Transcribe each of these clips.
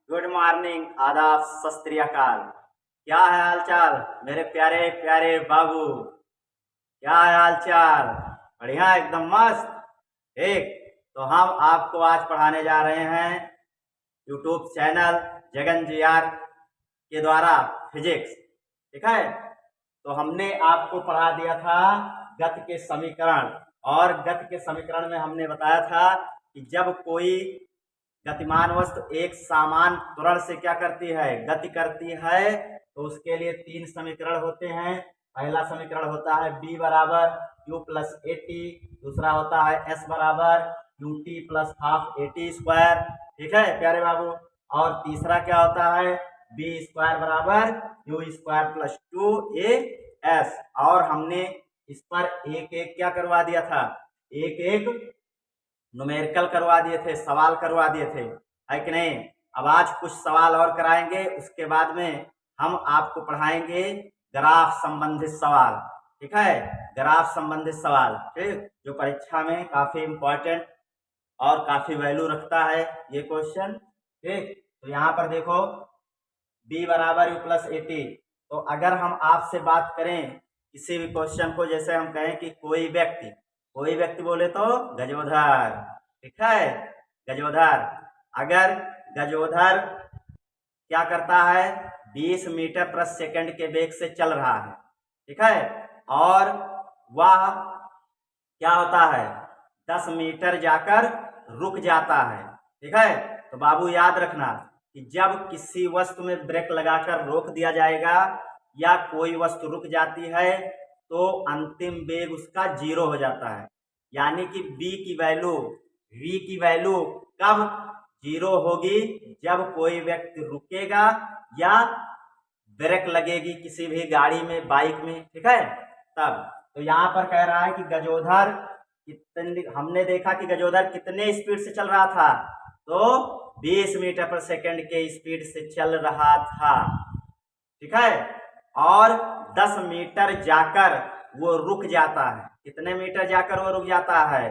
Good morning, आदाब, सत श्री अकाल। क्या है हाल चाल मेरे प्यारे प्यारे बाबू? क्या है हाल चाल? बढ़िया, एकदम मस्त। ठीक, तो हम आपको आज पढ़ाने जा रहे हैं YouTube channel Jagan G R के द्वारा फिजिक्स। ठीक है, तो हमने आपको पढ़ा दिया था गति के समीकरण, और गति के समीकरण में हमने बताया था कि जब कोई गतिमान वस्तु एक समान त्वरण से क्या करती है, गति करती है, तो उसके लिए तीन समीकरण होते हैं। पहला समीकरण होता है b बराबर u प्लस ए टी, दूसरा होता है s बराबर U T plus half A T square. ठीक है प्यारे बाबू, और तीसरा क्या होता है b स्क्वायर बराबर you square plus two A S. और हमने इस पर एक एक क्या करवा दिया था, एक एक न्यूमेरिकल करवा दिए थे, सवाल करवा दिए थे, है कि नहीं। अब आज कुछ सवाल और कराएंगे, उसके बाद में हम आपको पढ़ाएंगे ग्राफ संबंधित सवाल। ठीक है, ग्राफ संबंधित सवाल, ठीक, जो परीक्षा में काफी इंपॉर्टेंट और काफी वैल्यू रखता है ये क्वेश्चन। ठीक, तो यहाँ पर देखो b बराबर यू प्लस ए टी। तो अगर हम आपसे बात करें किसी भी क्वेश्चन को, जैसे हम कहें कि कोई व्यक्ति बोले तो गजोधर। ठीक है, गजोधर, अगर गजोधर क्या करता है 20 मीटर प्रति सेकंड के वेग से चल रहा है, ठीक है, और वह क्या होता है 10 मीटर जाकर रुक जाता है। ठीक है, तो बाबू याद रखना कि जब किसी वस्तु में ब्रेक लगाकर रोक दिया जाएगा या कोई वस्तु रुक जाती है तो अंतिम वेग उसका 0 हो जाता है। यानी कि v की वैल्यू कब 0 होगी, जब कोई व्यक्ति रुकेगा या ब्रेक लगेगी किसी भी गाड़ी में, बाइक में। ठीक है, तब तो यहाँ पर कह रहा है कि गजोधर कितने, हमने देखा कि गजोधर कितने स्पीड से चल रहा था, तो 20 मीटर प्रति सेकंड के स्पीड से चल रहा था। ठीक है, और 10 मीटर जाकर वो रुक जाता है। कितने मीटर जाकर वो रुक जाता है?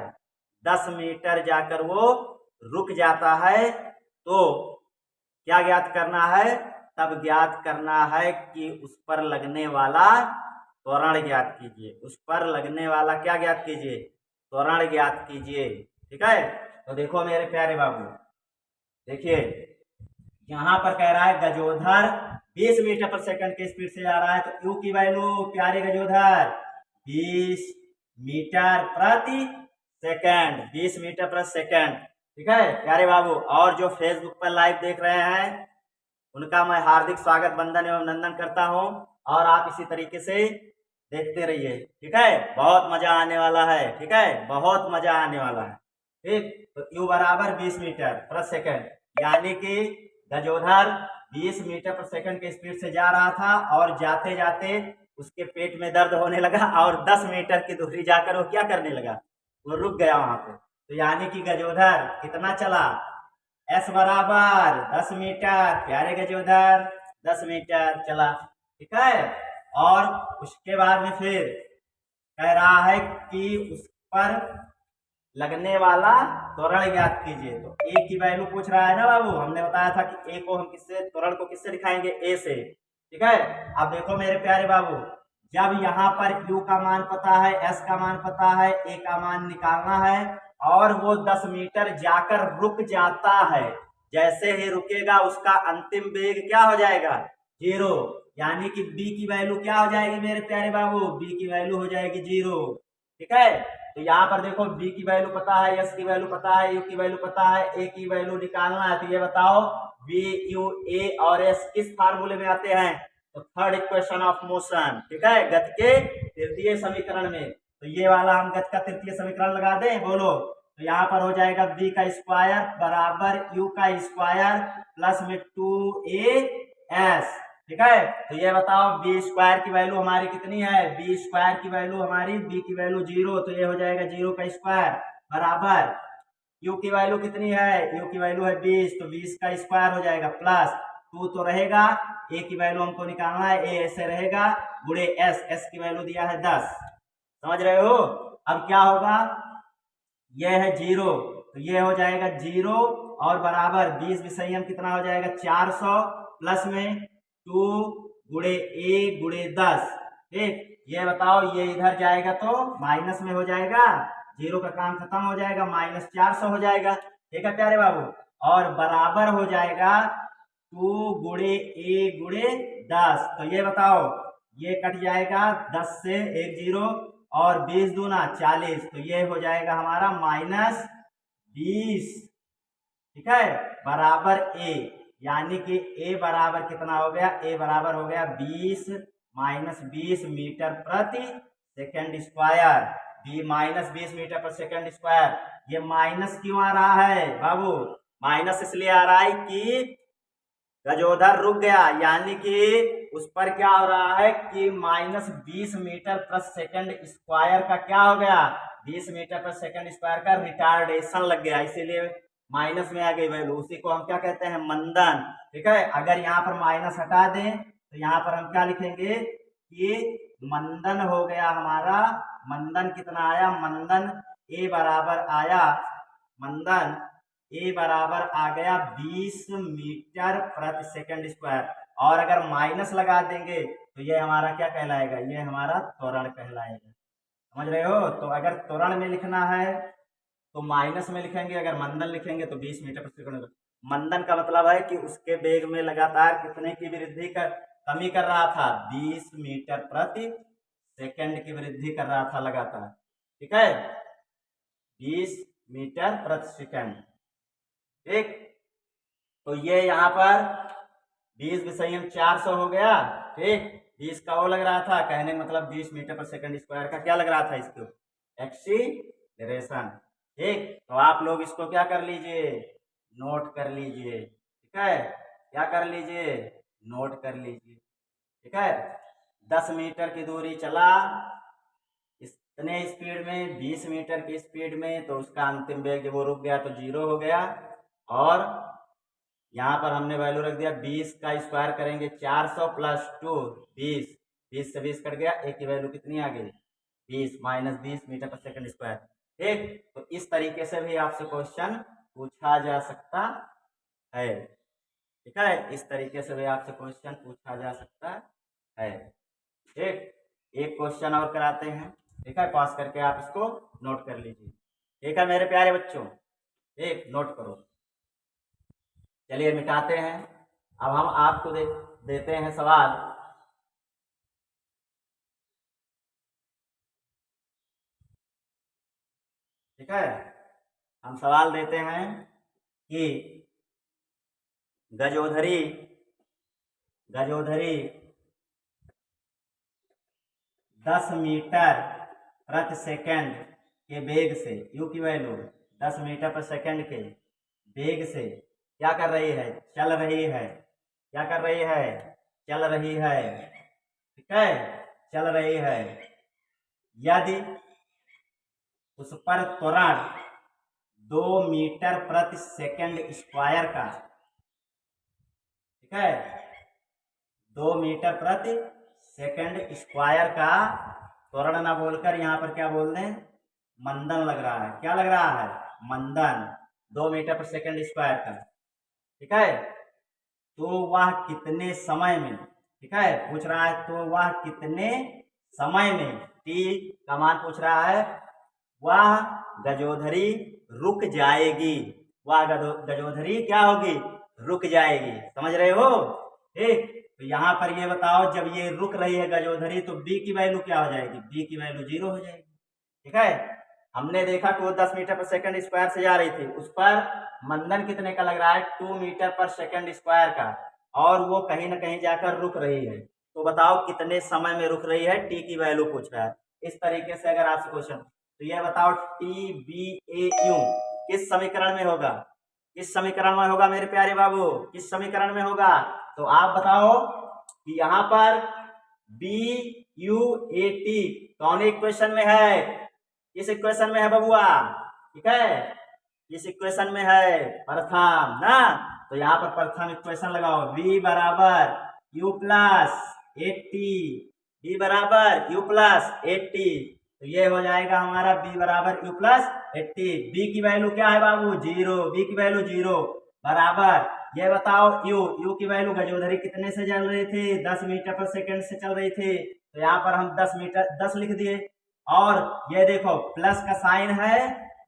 10 मीटर जाकर वो रुक जाता है। तो क्या ज्ञात करना है? तब ज्ञात करना है कि उस पर लगने वाला त्वरण ज्ञात कीजिए। उस पर लगने वाला क्या ज्ञात कीजिए? त्वरण ज्ञात कीजिए। ठीक है, तो देखो मेरे प्यारे बाबू, देखिए यहाँ पर कह रहा है गजोधर 20 मीटर प्रति सेकंड के स्पीड से जा रहा है, तो u की वैल्यू प्यारे गजोधर 20 मीटर प्रति सेकंड, 20 मीटर प्रति सेकंड। ठीक है प्यारे बाबू, और जो फेसबुक पर लाइव देख रहे हैं उनका मैं हार्दिक स्वागत, वंदन एवं नंदन करता हूं, और आप इसी तरीके से देखते रहिए। ठीक है, बहुत मजा आने वाला है। ठीक है, बहुत मजा आने वाला है। ठीक, तो u बराबर 20 मीटर प्रति सेकंड, यानी कि गजोधर 20 मीटर प्रति सेकंड के स्पीड से जा रहा था, और जाते जाते उसके पेट में दर्द होने लगा, और 10 मीटर की दूरी जाकर वो क्या करने लगा, वो रुक गया वहां पे। तो यानी कि गजोधर कितना चला, s बराबर 10 मीटर, प्यारे गजोधर 10 मीटर चला। ठीक है, और उसके बाद में फिर कह रहा है कि उस पर लगने वाला त्वरण ज्ञात कीजिए। तो a की वैल्यू पूछ रहा है ना बाबू, हमने बताया था कि a को हम किससे, त्वरण को किससे दिखाएंगे, a से। ठीक है, अब देखो मेरे प्यारे बाबू, जब यहाँ पर u का मान पता है, s का मान पता है, a का मान निकालना है, और वो 10 मीटर जाकर रुक जाता है, जैसे ही रुकेगा उसका अंतिम वेग क्या हो जाएगा, 0। यानी कि b की वैल्यू क्या हो जाएगी मेरे प्यारे बाबू, b की वैल्यू हो जाएगी 0। ठीक है, तो यहाँ पर देखो b की वैल्यू पता है, s की वैल्यू पता है, u की वैल्यू पता है, a की वैल्यू निकालना है। तो ये बताओ v, u, a और s किस फार्मूले में आते हैं? तो थर्ड इक्वेशन ऑफ मोशन। ठीक है, गति के तृतीय समीकरण में। तो ये वाला हम गति का तृतीय समीकरण लगा दें, बोलो। तो यहाँ पर हो जाएगा v का स्क्वायर बराबर u का स्क्वायर प्लस में 2as। ठीक है, तो ये बताओ b स्क्वायर की वैल्यू हमारी कितनी है, b स्क्वायर की वैल्यू हमारी, b की वैल्यू 0, तो ये हो जाएगा 0 का स्क्वायर बराबर u की वैल्यू कितनी है, u की वैल्यू है 20, तो 20 का स्क्वायर हो जाएगा प्लस 2 तो रहेगा, a की वैल्यू हमको निकालना है, a ऐसे रहेगा, गुणे s की वैल्यू दिया है 10। समझ रहे हो? अब क्या होगा, ये है 0, तो ये हो जाएगा 0 और बराबर 20 विषयम कितना हो जाएगा 400 प्लस में 2 गुणे ए गुणे 10। ठीक, ये बताओ ये इधर जाएगा तो माइनस में हो जाएगा, जीरो का काम खत्म हो जाएगा, -400 हो जाएगा। ठीक है प्यारे बाबू, और बराबर हो जाएगा 2 गुणे ए गुणे 10। तो ये बताओ ये कट जाएगा 10 से 1 जीरो और 20 दूना 40, तो ये हो जाएगा हमारा -20। ठीक है, बराबर ए, यानी कि ए बराबर कितना हो गया, ए बराबर हो गया 20 - 20 मीटर प्रति सेकंड स्क्वायर। -20 मीटर पर सेकंड स्क्वायर। ये माइनस क्यों आ रहा है बाबू? माइनस इसलिए आ रहा है कि गजोधर रुक गया, यानी कि उस पर क्या हो रहा है कि -20 मीटर पर सेकंड स्क्वायर का क्या हो गया, 20 मीटर पर सेकंड स्क्वायर का रिटार्डेशन लग गया, इसीलिए माइनस में आ गई वैल्यू। उसी को हम क्या कहते हैं, मंदन। ठीक है, अगर यहाँ पर माइनस हटा दें तो यहाँ पर हम क्या लिखेंगे कि मंदन हो गया हमारा। मंदन कितना आया, मंदन ए बराबर आया, मंदन ए बराबर आ गया 20 मीटर प्रति सेकंड स्क्वायर। और अगर माइनस लगा देंगे तो ये हमारा क्या कहलाएगा, ये हमारा त्वरण कहलाएगा। समझ रहे हो? तो अगर त्वरण में लिखना है तो माइनस में लिखेंगे, अगर मंदन लिखेंगे तो 20 मीटर प्रति सेकंड। मंदन का मतलब है कि उसके वेग में लगातार कितने की वृद्धि कर कमी कर रहा था, 20 मीटर प्रति सेकंड की वृद्धि कर रहा था लगातार। ठीक है, 20 मीटर प्रति सेकंड। ठीक, तो ये यहाँ पर 20 विषयम 400 हो गया। ठीक, 20 का वो लग रहा था, कहने मतलब 20 मीटर पर सेकंड स्क्वायर का क्या लग रहा था, इसको एक्सीलरेशन। ठीक, तो आप लोग इसको क्या कर लीजिए, नोट कर लीजिए। ठीक है, क्या कर लीजिए, नोट कर लीजिए। ठीक है, 10 मीटर की दूरी चला इतने स्पीड में, 20 मीटर की स्पीड में, तो उसका अंतिम वेग जब वो रुक गया तो 0 हो गया। और यहाँ पर हमने वैल्यू रख दिया 20 का स्क्वायर करेंगे 400 प्लस 2 20, 20 से 20 कट गया, एक की वैल्यू कितनी आ गई 20 -20 मीटर पर सेकंड स्क्वायर। ठीक, तो इस तरीके से भी आपसे क्वेश्चन पूछा जा सकता है। ठीक है, इस तरीके से भी आपसे क्वेश्चन पूछा जा सकता है। ठीक, एक क्वेश्चन और कराते हैं। ठीक है, पास करके आप इसको नोट कर लीजिए। ठीक है मेरे प्यारे बच्चों, एक नोट करो। चलिए मिटाते हैं। अब हम आपको देते हैं सवाल। ठीक है, हम सवाल देते हैं कि गजोधरी 10 मीटर प्रति सेकंड के वेग से, यू की वैल्यू 10 मीटर पर सेकंड के वेग से क्या कर रही है, चल रही है। क्या कर रही है, चल रही है। ठीक है, चल रही है। यदि उस पर त्वरण 2 मीटर प्रति सेकंड स्क्वायर का, ठीक है, 2 मीटर प्रति सेकंड स्क्वायर का त्वरण ना बोलकर यहाँ पर क्या बोल दें, मंदन लग रहा है। क्या लग रहा है, मंदन, 2 मीटर पर सेकंड स्क्वायर का। ठीक है, तो वह कितने समय में, ठीक है पूछ रहा है, तो वह कितने समय में, टी का मान पूछ रहा है, वह गजोधरी रुक जाएगी। वह गजोधरी क्या होगी, रुक जाएगी। समझ रहे हो? ठीक, तो यहाँ पर ये बताओ, जब ये रुक रही है गजोधरी तो बी की वैल्यू क्या हो जाएगी, बी की वैल्यू 0 हो जाएगी। ठीक है, हमने देखा कि वो 10 मीटर पर सेकंड स्क्वायर से जा रही थी, उस पर मंदन कितने का लग रहा है, 2 मीटर पर सेकंड स्क्वायर का, और वो कहीं ना कहीं जाकर रुक रही है। तो बताओ कितने समय में रुक रही है, टी की वैल्यू पूछ रहा है। इस तरीके से अगर आपसे क्वेश्चन, तो यह बताओ टी बी ए यू किस समीकरण में होगा, किस समीकरण में होगा मेरे प्यारे बाबू, किस समीकरण में होगा? तो आप बताओ कि यहाँ पर बी यू ए टी कौन इक्वेशन में है, किस इक्वेशन में है बबुआ? ठीक है, इस इक्वेशन में है प्रथम ना, तो यहाँ पर प्रथम इक्वेशन लगाओ, v बराबर u प्लस 80, v बराबर u प्लस 80, तो ये हो जाएगा हमारा v बराबर u प्लस 80। बी की वैल्यू क्या है बाबू? 0। बी की वैल्यू 0 बराबर, ये बताओ यू की वैल्यू गजोधरी कितने से चल रही थी? 10 मीटर पर सेकंड से चल रही थी, तो यहाँ पर हम 10 लिख दिए। और ये देखो प्लस का साइन है,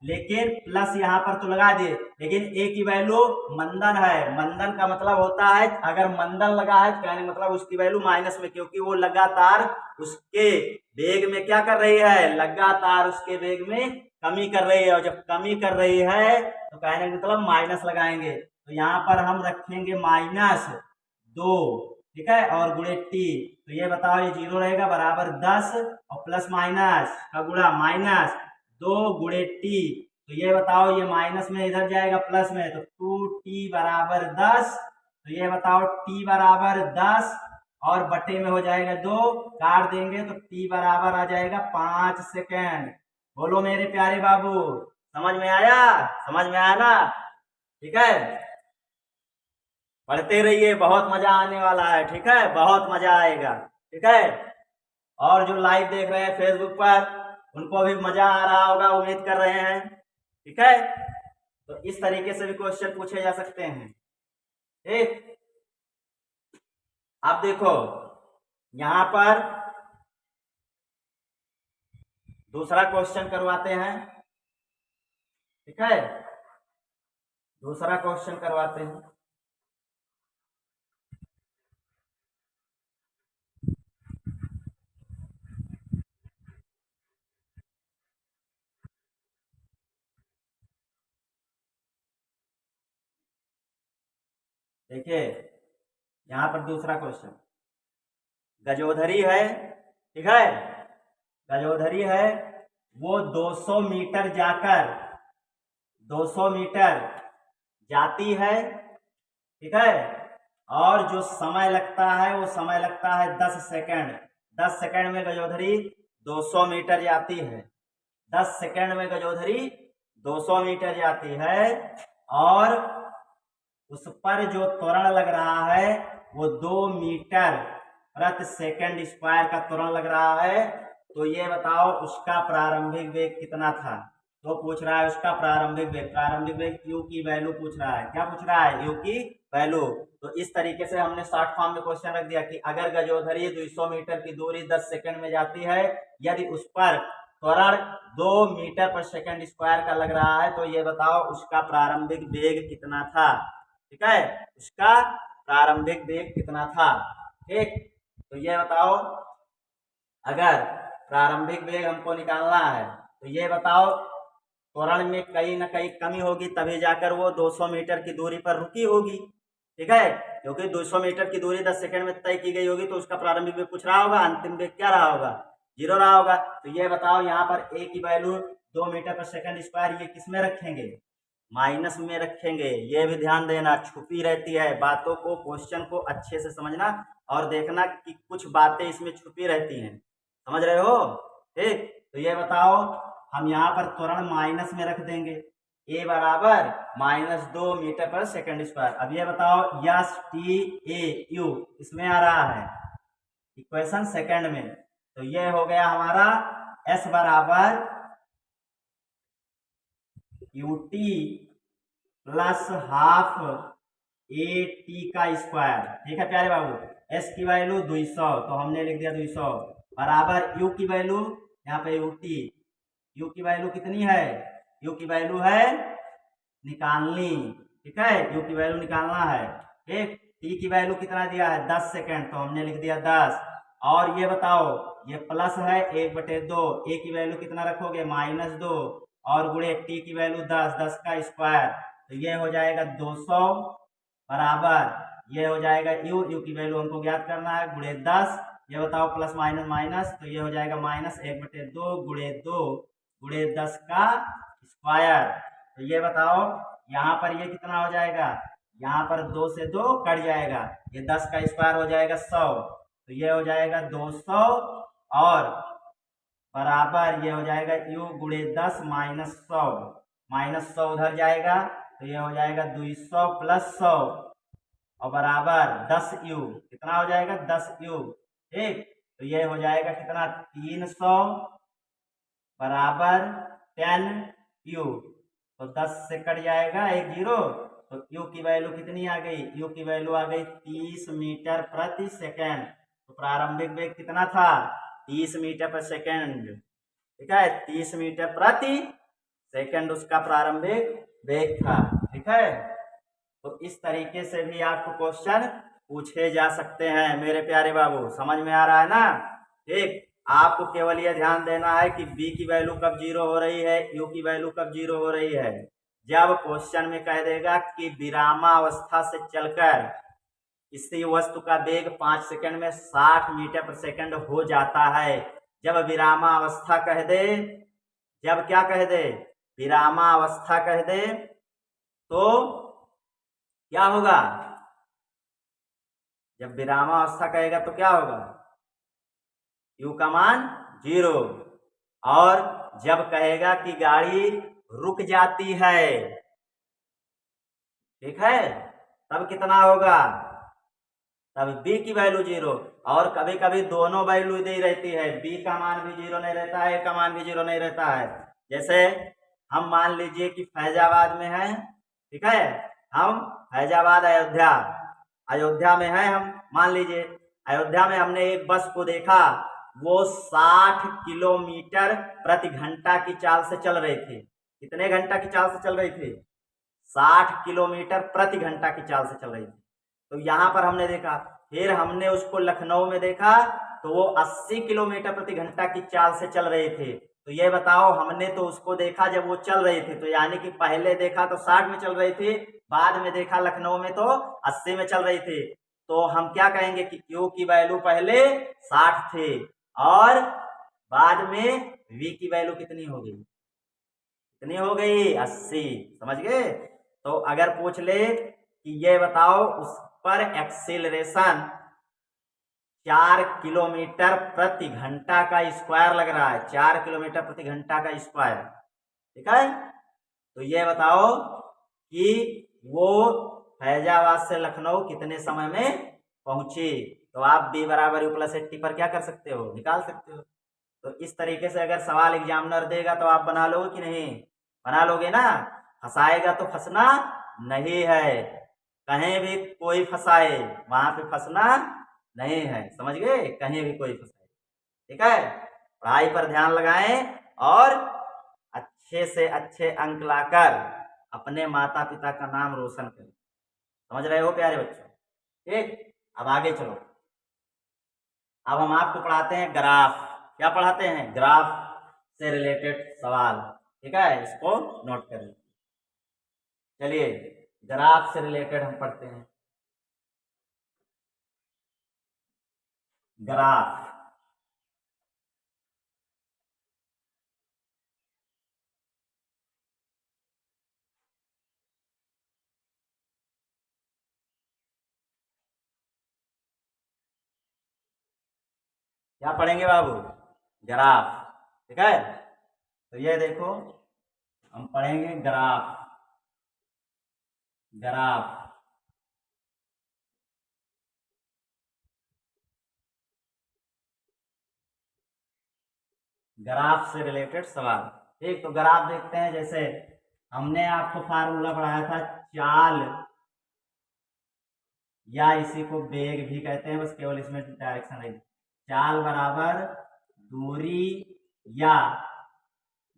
लेकिन प्लस यहाँ पर तो लगा दिए, लेकिन ए की वैल्यू मंदन है। मंदन का मतलब होता है, अगर मंदन लगा है तो कहने मतलब उसकी वैल्यू माइनस में, क्योंकि वो लगातार उसके वेग में क्या कर रही है? लगातार उसके वेग में कमी कर रही है, और जब कमी कर रही है तो कहने का मतलब माइनस लगाएंगे। तो यहाँ पर हम रखेंगे -2, ठीक है, और गुणे टी। तो ये बताओ, ये 0 रहेगा बराबर 10 और प्लस माइनस का गुणा -2 गुणे टी। तो ये बताओ, ये माइनस में इधर जाएगा प्लस में, तो 2t बराबर 10। तो ये बताओ t बराबर 10 और बटे में हो जाएगा 2, काट देंगे तो t बराबर आ जाएगा 5 सेकेंड। बोलो मेरे प्यारे बाबू, समझ में आया? समझ में आया ना? ठीक है, पढ़ते रहिए, बहुत मजा आने वाला है। ठीक है, बहुत मजा आएगा। ठीक है, और जो लाइव देख रहे हैं फेसबुक पर, उनको भी मजा आ रहा होगा, उम्मीद कर रहे हैं। ठीक है, तो इस तरीके से भी क्वेश्चन पूछे जा सकते हैं। ठीक, अब देखो यहां पर दूसरा क्वेश्चन करवाते हैं। ठीक है, दूसरा क्वेश्चन करवाते हैं। देखिए यहां पर दूसरा क्वेश्चन, गजोधरी है, ठीक है, गजोधरी है, वो 200 मीटर जाकर 200 मीटर जाती है, ठीक है, और जो समय लगता है वो समय लगता है 10 सेकंड। 10 सेकंड में गजोधरी 200 मीटर जाती है। 10 सेकंड में गजोधरी 200 मीटर जाती है, और उस पर जो त्वरण लग रहा है वो 2 मीटर प्रति सेकंड स्क्वायर का त्वरण लग रहा है। तो ये बताओ उसका प्रारंभिक वेग कितना था? तो पूछ रहा है उसका प्रारंभिक वेग u की वैल्यू पूछ रहा है। क्या पूछ रहा है? u की वैल्यू। तो इस तरीके से हमने शॉर्ट फॉर्म में क्वेश्चन रख दिया कि अगर गजोधरी 200 मीटर की दूरी 10 सेकंड में जाती है, यदि उस पर त्वरण 2 मीटर पर सेकंड स्क्वायर का लग रहा है, तो ये बताओ उसका प्रारंभिक वेग कितना था? ठीक है, उसका प्रारंभिक वेग कितना था? ठीक, तो ये बताओ, अगर प्रारंभिक वेग हमको निकालना है तो ये बताओ त्वरण में कहीं ना कहीं कमी होगी, तभी जाकर वो 200 मीटर की दूरी पर रुकी होगी। ठीक है, क्योंकि 200 मीटर की दूरी 10 सेकंड में तय की गई होगी, तो उसका प्रारंभिक वेग कुछ रहा होगा, अंतिम वेग क्या रहा होगा? 0 रहा होगा। तो ये बताओ यहाँ पर a की वैल्यू 2 मीटर पर सेकंड स्क्वायर, ये किस में रखेंगे? माइनस में रखेंगे। ये भी ध्यान देना, छुपी रहती है बातों को, क्वेश्चन को अच्छे से समझना और देखना कि कुछ बातें इसमें छुपी रहती हैं। समझ रहे हो? ठीक, तो ये बताओ, हम यहाँ पर त्वरण माइनस में रख देंगे, a बराबर -2 मीटर पर सेकंड स्क्वायर। अब ये बताओ यस टी ए यू इसमें आ रहा है इक्वेशन सेकंड में, तो ये हो गया हमारा s बराबर ut plus half A T का स्क्वायर। ठीक है प्यारे बाबू, s की वैल्यू 200, तो हमने लिख दिया 200 बराबर u की वैल्यू, यहाँ पे u की वैल्यू कितनी है? u की वैल्यू है निकालनी। ठीक है, u की वैल्यू निकालना है। ठीक, t की वैल्यू कितना दिया है? 10 सेकंड, तो हमने लिख दिया 10। और ये बताओ, ये प्लस है 1/2, a की वैल्यू कितना रखोगे? -2, और गुणे t की वैल्यू 10, 10 का स्क्वायर, तो ये हो जाएगा 200 बराबर, ये हो जाएगा u की वैल्यू हमको ज्ञात करना है, गुणे 10। ये बताओ प्लस माइनस माइनस, तो ये हो जाएगा -1/2 गुणे 2 गुणे 10 का स्क्वायर। तो ये बताओ यहाँ पर ये कितना हो जाएगा? यहाँ पर 2 से 2 कट जाएगा, ये 10 का स्क्वायर हो जाएगा 100, तो ये हो जाएगा 200 और बराबर ये हो जाएगा u गुणे 10 -100, -100 उधर जाएगा, तो ये हो जाएगा 200 प्लस 100 और बराबर 10u, कितना हो जाएगा? 10u। ठीक, तो ये हो जाएगा कितना? 300 बराबर 10 यू, तो 10 से कट जाएगा एक जीरो, तो यू की वैल्यू कितनी आ गई? यू की वैल्यू आ गई 30 मीटर प्रति सेकेंड। तो प्रारंभिक वेग कितना था? 30 मीटर प्रति सेकेंड। ठीक है, 30 मीटर प्रति सेकेंड उसका प्रारंभिक वेग था। ठीक है, तो इस तरीके से भी आपको क्वेश्चन पूछे जा सकते हैं मेरे प्यारे बाबू। समझ में आ रहा है ना? ठीक, आपको केवल यह ध्यान देना है कि बी की वैल्यू कब जीरो हो रही है, यू की वैल्यू कब जीरो हो रही है। जब क्वेश्चन में कह देगा कि विरामावस्था से चलकर किसी वस्तु का वेग 5 सेकंड में 60 मीटर प्रति सेकंड हो जाता है। जब विरामावस्था कह दे, जब क्या कह दे? विरामावस्था कह दे, तो क्या होगा? जब विरामावस्था कहेगा तो क्या होगा? यू का मान जीरो। और जब कहेगा कि गाड़ी रुक जाती है, ठीक है, तब कितना होगा? तब बी की वैल्यू जीरो। और कभी कभी दोनों वैल्यू दे रहती है, बी का मान भी जीरो नहीं रहता है, ए का मान भी जीरो नहीं रहता है। जैसे हम मान लीजिए कि फैजाबाद में है, ठीक है, हम फैजाबाद अयोध्या, अयोध्या में है हम, मान लीजिए अयोध्या में हमने एक बस को देखा, वो 60 किलोमीटर प्रति घंटा की चाल से चल रही थी। कितने घंटा की चाल से चल रही थी? 60 किलोमीटर प्रति घंटा की चाल से चल रही थी। तो यहाँ पर हमने देखा, फिर हमने उसको लखनऊ में देखा, तो वो 80 किलोमीटर प्रति घंटा की चाल से चल रही थी। तो ये बताओ, हमने तो उसको देखा जब वो चल रही थी, तो यानी कि पहले देखा तो 60 में चल रही थी, बाद में देखा लखनऊ में तो 80 में चल रही थी। तो हम क्या कहेंगे कि क्यू की वैल्यू पहले 60 थी और बाद में वी की वैल्यू कितनी हो गई? कितनी हो गई? 80। समझ गए? तो अगर पूछ ले कि ये बताओ उस पर एक्सीलरेशन 4 किलोमीटर प्रति घंटा का स्क्वायर लग रहा है, 4 किलोमीटर प्रति घंटा का स्क्वायर, ठीक है, तो ये बताओ कि वो फैजाबाद से लखनऊ कितने समय में पहुंची। तो आप b बराबर यू प्लस 80 पर क्या कर सकते हो? निकाल सकते हो। तो इस तरीके से अगर सवाल एग्जामिनर देगा तो आप बना लोगे कि नहीं? बना लोगे ना? फंसाएगा तो फंसना नहीं है, कहीं भी कोई फंसाए वहां पे फंसना नहीं है। समझ गए? कहीं भी कोई फंसाए, ठीक है। पढ़ाई पर ध्यान लगाएं और अच्छे से अच्छे अंक लाकर अपने माता पिता का नाम रोशन करें। समझ रहे हो प्यारे बच्चों? ठीक, अब आगे चलो। अब हम आपको पढ़ाते हैं ग्राफ। क्या पढ़ाते हैं? ग्राफ से रिलेटेड सवाल, ठीक है, इसको नोट कर लीजिए। चलिए ग्राफ से रिलेटेड हम पढ़ते हैं। ग्राफ, क्या पढ़ेंगे बाबू? ग्राफ, ठीक है। तो ये देखो, हम पढ़ेंगे ग्राफ। ग्राफ, ग्राफ से रिलेटेड सवाल। ठीक, तो ग्राफ देखते हैं। जैसे हमने आपको फार्मूला पढ़ाया था, चाल, या इसी को वेग भी कहते हैं, बस केवल इसमें डायरेक्शन है। चाल बराबर दूरी या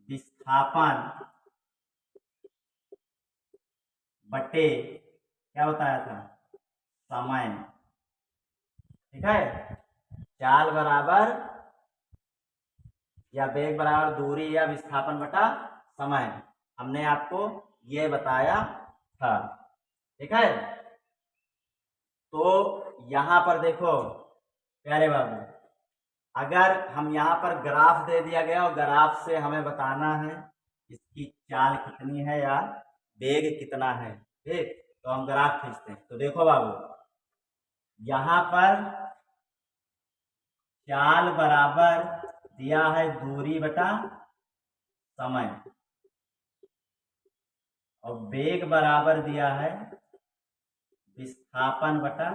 विस्थापन बटे क्या बताया था? समय, ठीक है। चाल बराबर या वेग बराबर दूरी या विस्थापन बटा समय, हमने आपको ये बताया था, ठीक है। तो यहां पर देखो प्यारे बाबू, अगर हम यहाँ पर ग्राफ दे दिया गया और ग्राफ से हमें बताना है इसकी चाल कितनी है या वेग कितना है, ठीक, तो हम ग्राफ खींचते हैं। तो देखो बाबू, यहाँ पर चाल बराबर दिया है दूरी बटा समय और वेग बराबर दिया है विस्थापन बटा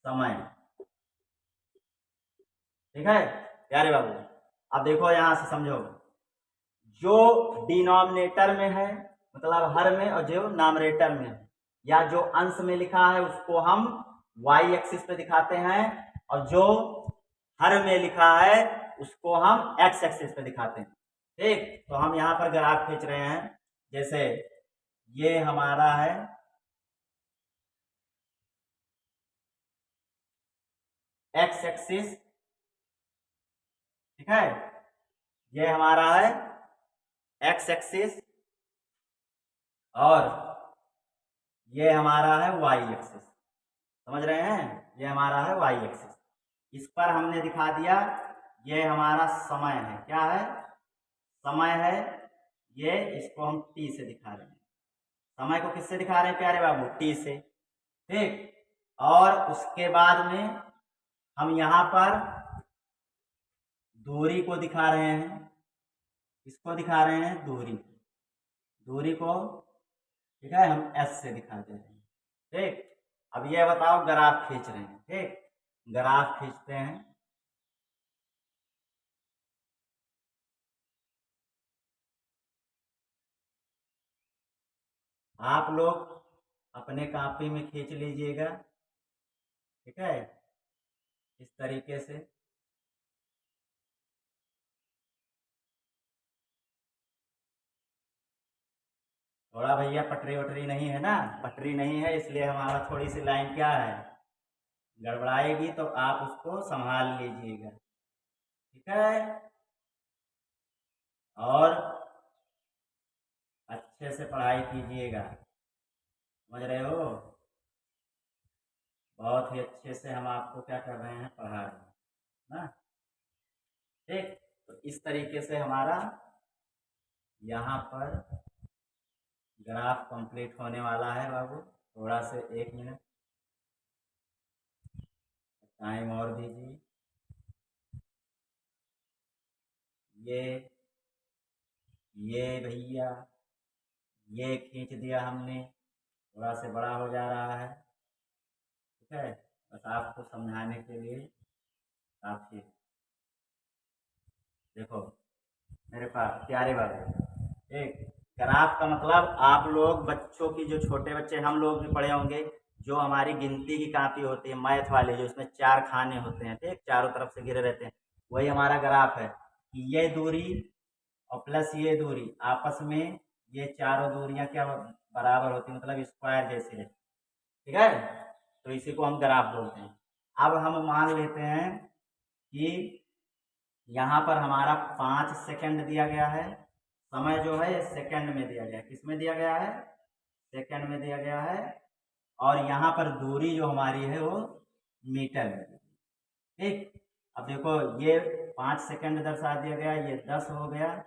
समय, ठीक है प्यारे बाबू। अब देखो यहां से समझो, जो डिनोमिनेटर में है मतलब हर में, और जो नामरेटर में है या जो अंश में लिखा है उसको हम वाई एक्सिस पे दिखाते हैं, और जो हर में लिखा है उसको हम एक्स एक्सिस पे दिखाते हैं। ठीक, तो हम यहाँ पर ग्राफ खींच रहे हैं। जैसे ये हमारा है एक्स एक्सिस, ठीक है, ये हमारा है एक्स एक्सिस, और ये हमारा है वाई एक्सिस। समझ रहे हैं, ये हमारा है वाई एक्सिस। इस पर हमने दिखा दिया ये हमारा समय है। क्या है? समय है। ये इसको हम टी से दिखा रहे हैं। समय को किससे दिखा रहे हैं प्यारे बाबू? टी से। ठीक, और उसके बाद में हम यहाँ पर दूरी को दिखा रहे हैं। किसको दिखा रहे हैं? दूरी। दूरी को, ठीक है, हम एस से दिखा दे रहे हैं। ठीक, अब ये बताओ, ग्राफ खींच रहे हैं। ठीक, ग्राफ खींचते हैं। आप लोग अपने कॉपी में खींच लीजिएगा, ठीक है, इस तरीके से। थोड़ा भैया पटरी वटरी नहीं है ना, पटरी नहीं है, इसलिए हमारा थोड़ी सी लाइन क्या है, गड़बड़ाएगी, तो आप उसको संभाल लीजिएगा, ठीक है। और अच्छे से पढ़ाई कीजिएगा, समझ रहे हो? बहुत ही अच्छे से हम आपको क्या कर रहे हैं, पढ़ा रहे हैं ना। ठीक, तो इस तरीके से हमारा यहाँ पर ग्राफ कंप्लीट होने वाला है बाबू। थोड़ा से 1 मिनट टाइम और दीजिए। ये भैया ये खींच दिया हमने, थोड़ा से बड़ा हो जा रहा है, ठीक है, बस आपको समझाने के लिए काफी। देखो मेरे पास प्यारे बाबू, एक ग्राफ का मतलब आप लोग बच्चों की, जो छोटे बच्चे हम लोग भी पढ़े होंगे, जो हमारी गिनती की कापी होती है मैथ वाली, जो इसमें 4 खाने होते हैं, ठीक, चारों तरफ से घिरे रहते हैं, वही हमारा ग्राफ है कि ये दूरी और प्लस ये दूरी आपस में, ये चारों दूरियां क्या बराबर होती है, मतलब स्क्वायर जैसी है, ठीक है, तो इसी को हम ग्राफ बोलते हैं। अब हम मान लेते हैं कि यहाँ पर हमारा 5 सेकंड दिया गया है। समय जो है सेकंड में दिया गया है। किस में दिया गया है? सेकंड में दिया गया है। और यहाँ पर दूरी जो हमारी है वो मीटर में। ठीक, अब देखो ये 5 सेकंड दर्शा दिया गया, ये 10 हो गया,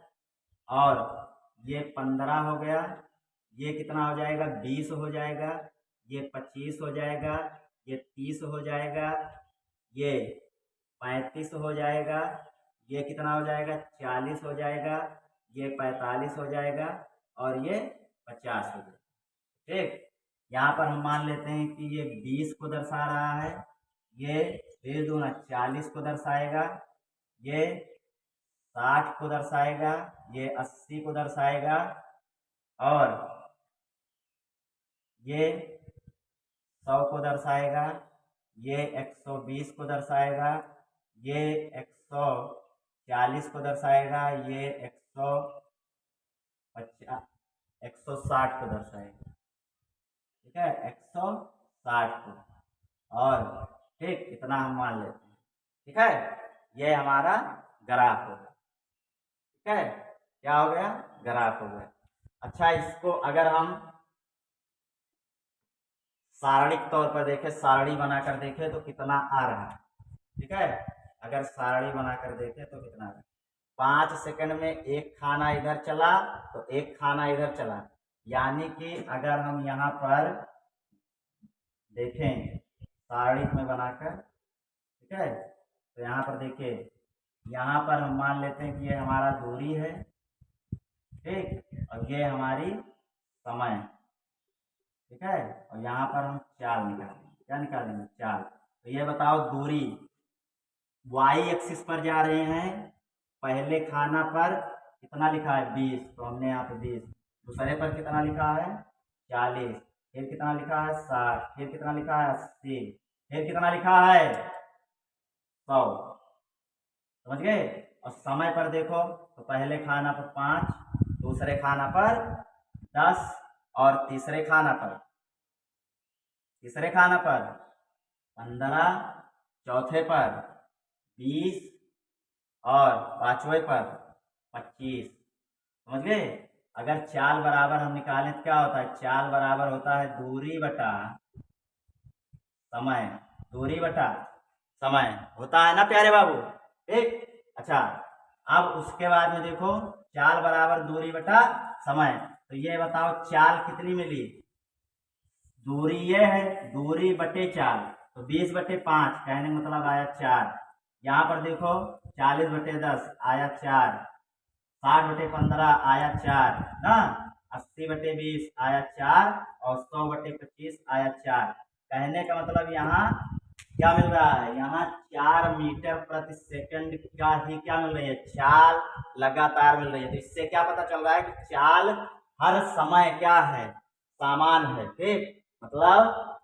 और ये 15 हो गया, ये कितना हो जाएगा? 20 हो जाएगा, ये 25 हो जाएगा, ये 30 हो जाएगा, ये 35 हो जाएगा, ये कितना हो जाएगा? 40 हो जाएगा, ये 45 हो जाएगा, और ये 50 हो जाएगा। ठीक, यहाँ पर हम मान लेते हैं कि ये 20 को दर्शा रहा है, ये 2 दूना 40 को दर्शाएगा, ये 60 को दर्शाएगा, ये 80 को दर्शाएगा, और ये 100 को दर्शाएगा, ये 120 को दर्शाएगा, ये 140 को दर्शाएगा, ये 160 को दर्शाएगा, ठीक है, 160 को। और ठीक, इतना हम मान लेते हैं, ठीक है, ये हमारा ग्राफ होगा, ठीक है, क्या हो गया? ग्राफ हो गया। अच्छा, इसको अगर हम सारणिक तौर पर देखें, सारणी बनाकर देखें तो कितना आ रहा है, ठीक है, अगर सारणी बनाकर देखें तो कितना आ रहा है? 5 सेकंड में एक खाना इधर चला तो एक खाना इधर चला, यानी कि अगर हम यहाँ पर देखें सारणी में बनाकर, ठीक है, तो यहाँ पर देखिए, यहाँ पर हम मान लेते हैं कि ये हमारा दूरी है, ठीक, और ये हमारी समय है, ठीक है, और यहाँ पर हम चाल निकालेंगे। क्या निकालेंगे? चाल। तो ये बताओ, दूरी वाई एक्सिस पर जा रहे हैं पहले खाना पर, कितना लिखा है 20, तो हमने यहाँ पे 20। दूसरे पर कितना लिखा है 40, फिर कितना लिखा है 60, फिर कितना लिखा है 80, फिर कितना लिखा है 100। समझ गए। और समय पर देखो तो पहले खाना पर 5, दूसरे खाना पर 10 और तीसरे खाना पर 15, चौथे पर 20 और पांचवें पर 25। समझ गए। अगर चाल बराबर हम निकालें तो क्या होता है, चाल बराबर होता है दूरी बटा समय। दूरी बटा समय होता है ना प्यारे बाबू। ठीक। अच्छा, अब उसके बाद में देखो चाल बराबर दूरी बटा समय। तो ये बताओ चाल कितनी मिली, दूरी ये है, दूरी बटे चाल, तो 20/5 कहने का मतलब आया 4। यहाँ पर देखो 40/10 आया 4, 60/15 आया 4 ना, 80/20 आया 4 और 100/25 आया 4। कहने का मतलब यहाँ क्या मिल रहा है, यहाँ 4 मीटर प्रति सेकंड का ही क्या मिल रही है, चाल लगातार मिल रही है। तो इससे क्या पता चल रहा है कि चाल हर समय क्या है, समान है। ठीक, मतलब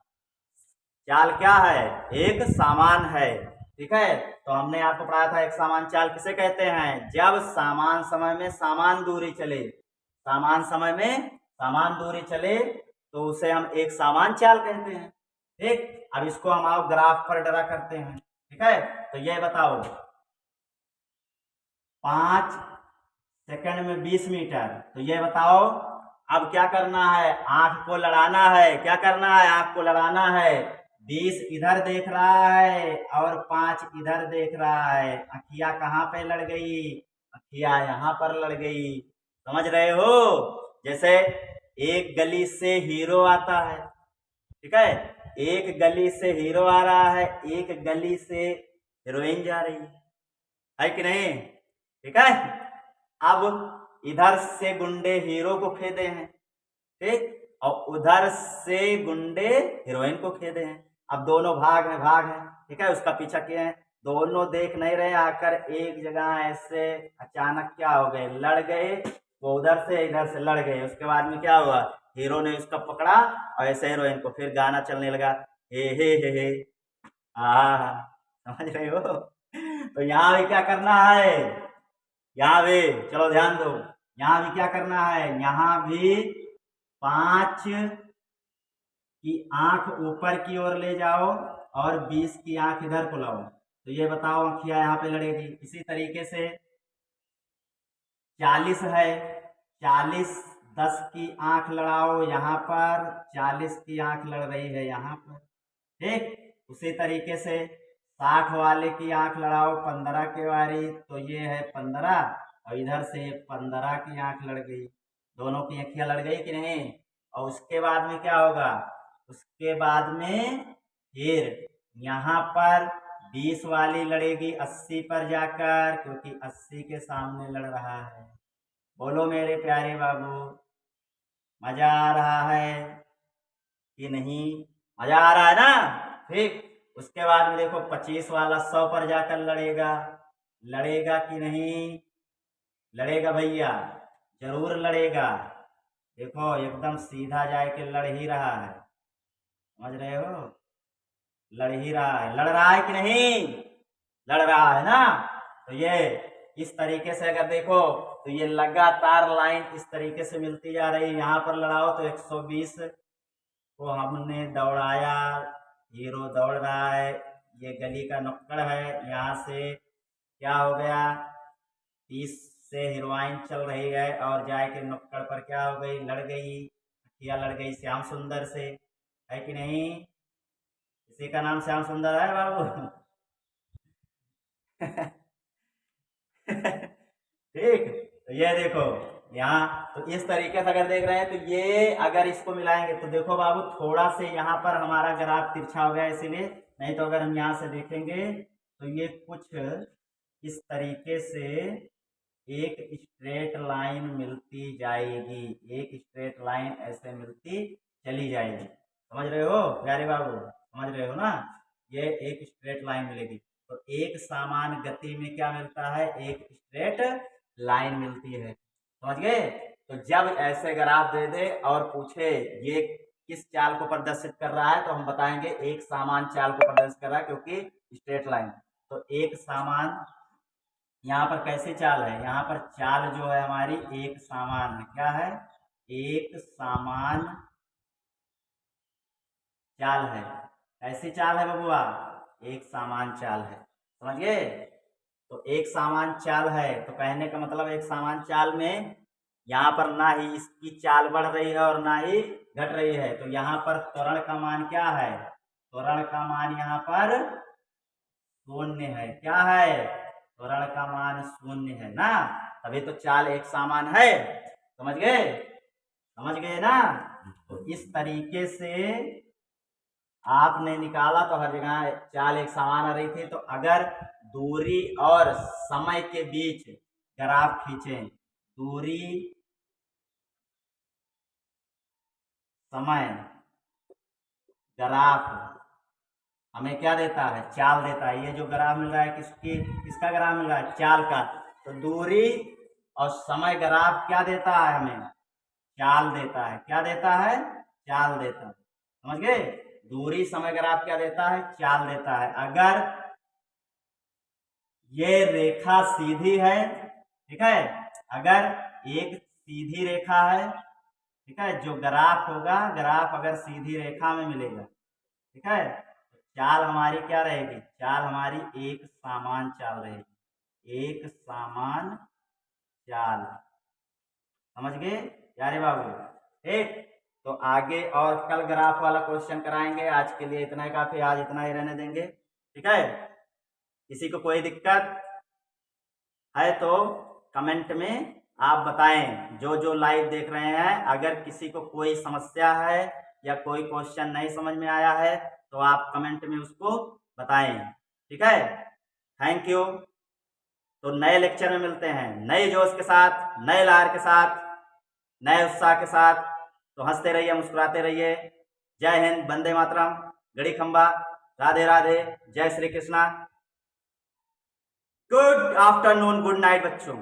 चाल क्या है, एक समान है। ठीक है। तो हमने आपको पढ़ाया था एक समान चाल किसे कहते हैं, जब समान समय में समान दूरी चले, समान समय में समान दूरी चले तो उसे हम एक समान चाल कहते हैं। ठीक। अब इसको हम आओ ग्राफ पर ड्रा करते हैं। ठीक है। तो ये बताओ 5 सेकंड में 20 मीटर, तो ये बताओ अब क्या करना है, आंख को लड़ाना है। क्या करना है, आंख को लड़ाना है। 20 इधर देख रहा है और 5 इधर देख रहा है। अखिया कहाँ पे लड़ गई, अखिया यहाँ पर लड़ गई। समझ रहे हो। जैसे एक गली से हीरो आता है, ठीक है, एक गली से हीरो आ रहा है, एक गली से हीरोइन जा रही है कि नहीं। ठीक है। अब इधर से गुंडे हीरो को खेदे हैं, ठीक, और उधर से गुंडे हीरोइन को खेदे हैं। अब दोनों भाग हैं, ठीक है, उसका पीछा किए हैं। दोनों देख नहीं रहे, आकर एक जगह ऐसे अचानक क्या हो गए, लड़ गए। वो उधर से इधर से लड़ गए। उसके बाद में क्या हुआ, हीरो ने उसका पकड़ा और ऐसे हीरोइन को, फिर गाना चलने लगा, हे समझ रहे हो। तो यहाँ भी क्या करना है, यहाँ भी चलो ध्यान दो, यहाँ भी क्या करना है, यहाँ भी 5 की आंख ऊपर की ओर ले जाओ और 20 की आंख इधर को लाओ। तो ये बताओ आंखिया यहाँ पे लड़ेगी। इसी तरीके से 40 है, 40 10 की आंख लड़ाओ यहाँ पर, 40 की आंख लड़ रही है यहाँ पर। ठीक। उसी तरीके से 60 वाले की आंख लड़ाओ 15 के बारी, तो ये है 15 और इधर से 15 की आंख लड़ गई। दोनों की आंखियां लड़ गई कि नहीं। और उसके बाद में क्या होगा, उसके बाद में फिर यहाँ पर 20 वाली लड़ेगी 80 पर जाकर, क्योंकि 80 के सामने लड़ रहा है। बोलो मेरे प्यारे बाबू, मजा आ रहा है कि नहीं, मजा आ रहा है ना। ठीक। उसके बाद में देखो 25 वाला 100 पर जाकर लड़ेगा, लड़ेगा कि नहीं, लड़ेगा भैया, जरूर लड़ेगा। देखो एकदम सीधा जाके लड़ ही रहा है, समझ रहे हो, लड़ ही रहा है, लड़ रहा है कि नहीं, लड़ रहा है ना। तो ये इस तरीके से अगर देखो तो ये लगातार लाइन इस तरीके से मिलती जा रही है। यहाँ पर लड़ाओ तो 120 को हमने दौड़ाया, हीरो दौड़ रहा है, ये गली का नुक्कड़ है, यहाँ से क्या हो गया, 30 से हीरोइन चल रही है और जाके नुक्कड़ पर क्या हो गई, लड़ गई, अखिया लड़ गई श्याम सुंदर से, है कि नहीं। इसी का नाम श्याम सुंदर है बाबू। ठीक। तो ये देखो यहाँ, तो इस तरीके से अगर देख रहे हैं तो ये अगर इसको मिलाएंगे तो देखो बाबू थोड़ा से यहाँ पर हमारा ग्राफ तिरछा हो गया इसीलिए, नहीं तो अगर हम यहाँ से देखेंगे तो ये कुछ इस तरीके से एक स्ट्रेट लाइन मिलती जाएगी, एक स्ट्रेट लाइन ऐसे मिलती चली जाएगी। समझ रहे हो प्यारे बाबू, समझ रहे हो ना, ये एक स्ट्रेट लाइन मिलेगी। तो एक समान गति में क्या मिलता है, एक स्ट्रेट लाइन मिलती है। समझ गए? तो जब ऐसे ग्राफ दे दे और पूछे ये किस चाल को प्रदर्शित कर रहा है, तो हम बताएंगे एक समान चाल को प्रदर्शित कर रहा है, क्योंकि स्ट्रेट लाइन। तो एक समान, यहाँ पर कैसे चाल है, यहाँ पर चाल जो है हमारी एक समान है। क्या है? एक समान चाल है। कैसी चाल है बबुआ? एक समान चाल है। समझ गए? तो एक समान चाल है, तो कहने का मतलब एक समान चाल में यहाँ पर ना ही इसकी चाल बढ़ रही है और ना ही घट रही है। तो यहाँ पर त्वरण का मान क्या है? त्वरण का मान यहाँ पर शून्य है। क्या है? त्वरण का मान शून्य है ना, तभी तो चाल एक समान है। समझ गए? समझ गए ना? तो इस तरीके से आपने निकाला तो हर जगह चाल एक समान आ रही थी। तो अगर दूरी और समय के बीच ग्राफ खींचें, दूरी समय ग्राफ हमें क्या देता है? चाल देता है। ये जो ग्राफ मिल रहा है किसका ग्राफ मिल रहा है? चाल का। तो दूरी और समय ग्राफ क्या देता है हमें? चाल देता है। क्या देता है? चाल देता है। समझ गए? दूरी समय ग्राफ क्या देता है? चाल देता है। अगर ये रेखा सीधी है, ठीक है, अगर एक सीधी रेखा है, ठीक है, जो ग्राफ होगा, ग्राफ अगर सीधी रेखा में मिलेगा, ठीक है, तो चाल हमारी क्या रहेगी? चाल हमारी एक समान चाल रहेगी। एक समान चाल। समझ गए यारे बाबू? ठीक। तो आगे और कल ग्राफ वाला क्वेश्चन कराएंगे। आज के लिए इतना ही काफी, आज इतना ही रहने देंगे। ठीक है? किसी को कोई दिक्कत है तो कमेंट में आप बताएं। जो जो लाइव देख रहे हैं, अगर किसी को कोई समस्या है या कोई क्वेश्चन नहीं समझ में आया है तो आप कमेंट में उसको बताएं। ठीक है? Thank you. तो नए लेक्चर में मिलते हैं, नए जोश के साथ, नए लहर के साथ, नए उत्साह के साथ। तो हंसते रहिए, मुस्कुराते रहिए। जय हिंद, वंदे मातरम, गड़ी खंबा, राधे राधे, जय Shri Krishna. Good afternoon, good night बच्चों।